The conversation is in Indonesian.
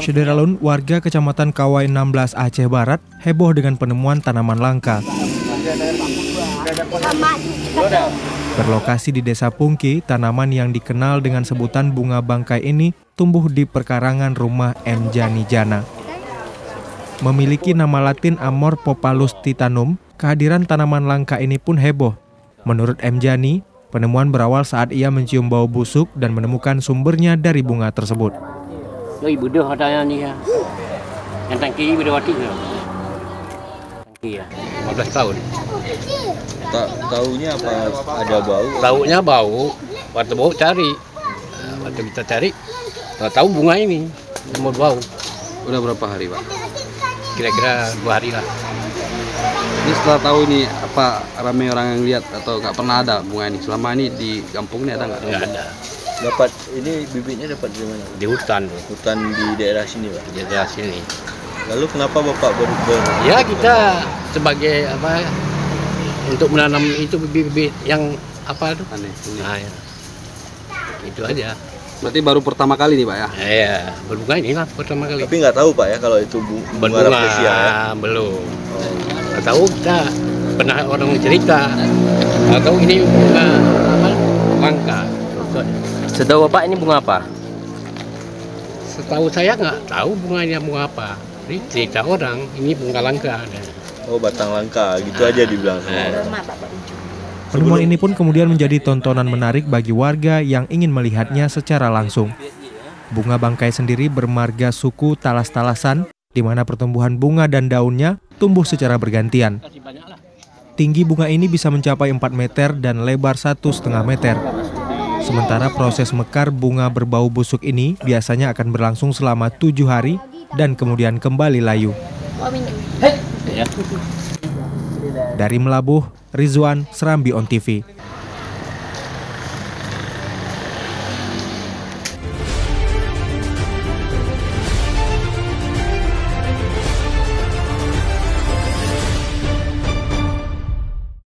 Syederalun, warga Kecamatan Kawai 16 Aceh Barat heboh dengan penemuan tanaman langka. Berlokasi di Desa Pungki, tanaman yang dikenal dengan sebutan bunga bangkai ini tumbuh di perkarangan rumah M. Jani Jana. Memiliki nama latin Amor Popalus titanum, kehadiran tanaman langka ini pun heboh. Menurut M. Jani, penemuan berawal saat ia mencium bau busuk dan menemukan sumbernya dari bunga tersebut. Ibu dah ada ni ya. Yang tangki ibu dah mati ke? Tangki ya. 15 tahun. Taunya apa ada bau? Taunya bau. Waktu bau cari. Waktu kita cari, tahu bunga ini mau bau. Udah berapa hari, Pak? Kira-kira 2 hari lah. Ini setelah tahu ini apa ramai orang yang lihat atau nggak pernah ada bunga ini? Selama ini di kampung ini ada nggak? Nggak ada. Dapat ini bibitnya dapat dari mana? Di hutan. Hutan di daerah sini, Pak. Di daerah sini. Lalu kenapa Bapak Ya kita sebagai apa untuk menanam itu bibit-bibit yang apa itu? Aneh. Nah, ya. Itu aja. Berarti baru pertama kali nih, Pak ya? Iya, berbunga inilah pertama kali. Tapi nggak tahu Pak ya kalau itu bunga rafflesia ya? Belum. Nggak tahu, kita pernah orang cerita. Nggak tahu ini bunga apa? Langka. Setahu Bapak ini bunga apa? Setahu saya nggak tahu bunganya bunga apa. Ini cerita orang, ini bunga langka. Oh, batang langka, gitu aja dibilang sama orang. Penemuan ini pun kemudian menjadi tontonan menarik bagi warga yang ingin melihatnya secara langsung. Bunga bangkai sendiri bermarga suku talas-talasan, di mana pertumbuhan bunga dan daunnya tumbuh secara bergantian. Tinggi bunga ini bisa mencapai 4 meter dan lebar 1,5 meter. Sementara proses mekar bunga berbau busuk ini biasanya akan berlangsung selama 7 hari dan kemudian kembali layu. Dari Melabuh, Rizwan, Serambi On TV.